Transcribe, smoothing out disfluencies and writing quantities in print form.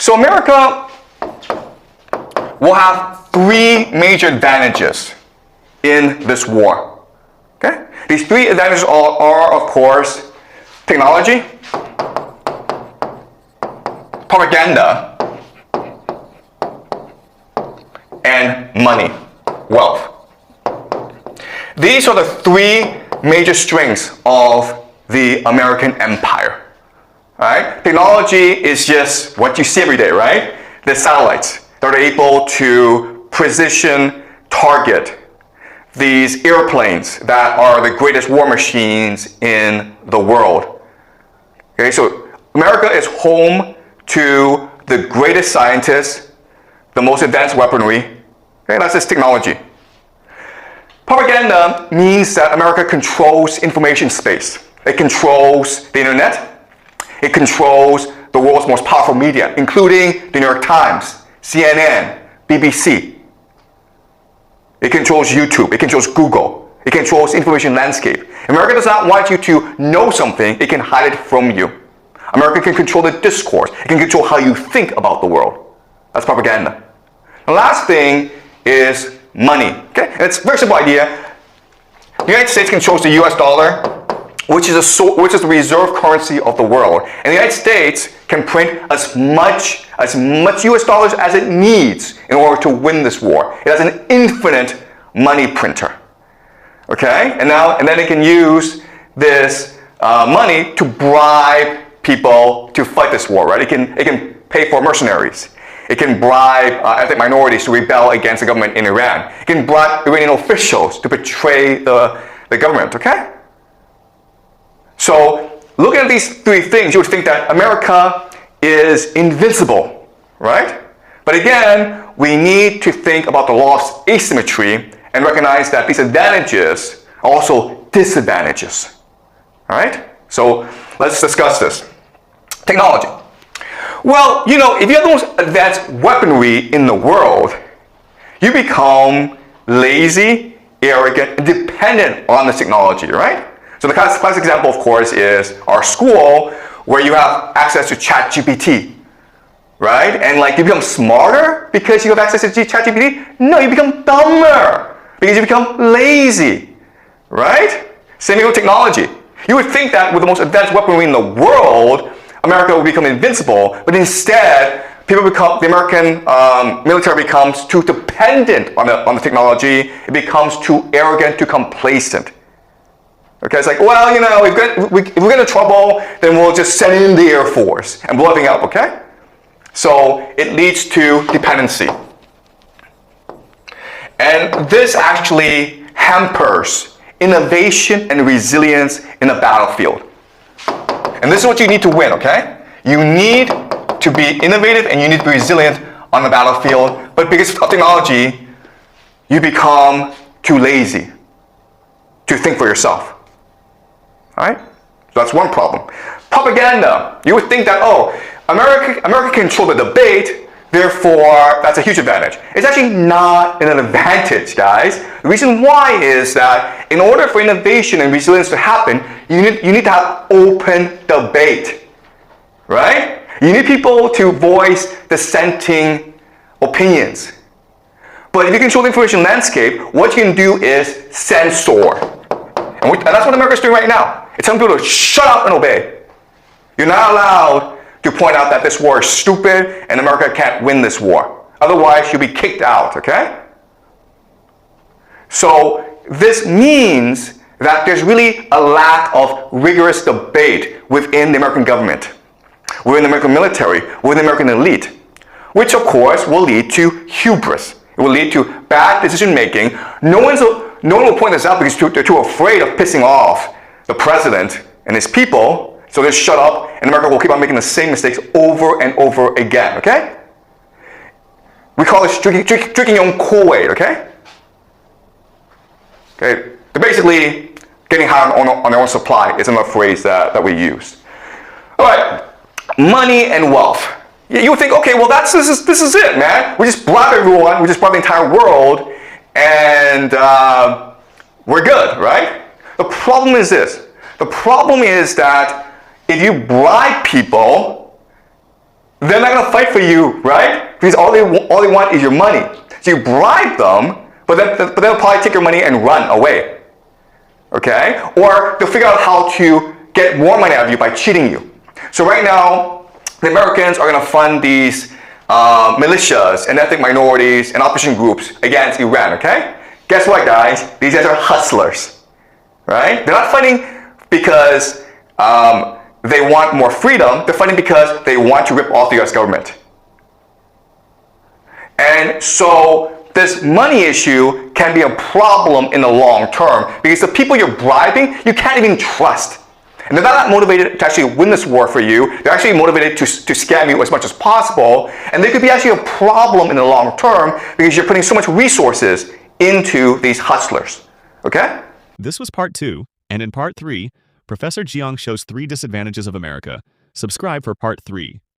So America will have three major advantages in this war. Okay? These three advantages are of course, technology, propaganda, and money, wealth. These are the three major strengths of the American empire. Right? Technology is just what you see every day, right? The satellites that are able to precision target these airplanes that are the greatest war machines in the world. Okay, so America is home to the greatest scientists, the most advanced weaponry. Okay, that's just technology. Propaganda means that America controls information space. It controls the internet. It controls the world's most powerful media, including the New York Times, CNN, BBC. It controls YouTube. It controls Google. It controls information landscape. America does not want you to know something. It can hide it from you. America can control the discourse. It can control how you think about the world. That's propaganda. The last thing is money. Okay? And it's a very simple idea. The United States controls the US dollar, which is the reserve currency of the world. And the United States can print as much US dollars as it needs in order to win this war. It has an infinite money printer. Okay? And then it can use this money to bribe people to fight this war, right? It can pay for mercenaries. It can bribe ethnic minorities to rebel against the government in Iran. It can bribe Iranian officials to betray the government, okay? So, looking at these three things, you would think that America is invincible, right? But again, we need to think about the law of asymmetry and recognize that these advantages are also disadvantages, all right? So, let's discuss this. Technology. Well, you know, if you have the most advanced weaponry in the world, you become lazy, arrogant, and dependent on this technology, right? So the classic example, of course, is our school, where you have access to ChatGPT, right? And like, you become smarter because you have access to ChatGPT? No, you become dumber because you become lazy, right? Same thing with technology. You would think that with the most advanced weaponry in the world, America will become invincible, but instead, the American military becomes too dependent on the technology. It becomes too arrogant, too complacent. Okay, it's like, well, you know, if we get into trouble, then we'll just send in the Air Force and blow everything up, okay? So it leads to dependency. And this actually hampers innovation and resilience in a battlefield. And this is what you need to win, okay? You need to be innovative and you need to be resilient on the battlefield, but because of technology, you become too lazy to think for yourself. All right? So that's one problem. Propaganda. You would think that, oh, America can control the debate, therefore that's a huge advantage. It's actually not an advantage, guys. The reason why is that in order for innovation and resilience to happen, you need to have open debate, right? You need people to voice dissenting opinions. But if you control the information landscape, what you can do is censor. And that's what America is doing right now. It's telling people to shut up and obey. You're not allowed to point out that this war is stupid and America can't win this war. Otherwise, you'll be kicked out, okay? So this means that there's really a lack of rigorous debate within the American government, within the American military, within the American elite, which of course will lead to hubris. It will lead to bad decision making. No one will point this out because they're too afraid of pissing off the president and his people, so they shut up and America will keep on making the same mistakes over and over again, okay? We call this drinking your own Kool-Aid, okay? Okay, they're basically getting high on their own supply is another phrase that we use. All right, money and wealth. You would think, okay, well this is it, man. We just bribe everyone, we just bribe the entire world, and we're good, right? The problem is this. The problem is that if you bribe people, they're not going to fight for you, right? Because all they want is your money. So you bribe them, but they'll probably take your money and run away. Okay? Or they'll figure out how to get more money out of you by cheating you. So right now, the Americans are going to fund these militias and ethnic minorities and opposition groups against Iran, okay? Guess what, guys? These guys are hustlers, right? They're not fighting because they want more freedom. They're fighting because they want to rip off the US government. And so this money issue can be a problem in the long term because the people you're bribing, you can't even trust. And they're not motivated to actually win this war for you. They're actually motivated to scam you as much as possible. And they could be actually a problem in the long term because you're putting so much resources into these hustlers. Okay? This was part 2, and in part 3, Professor Jiang shows 3 disadvantages of America. Subscribe for part 3.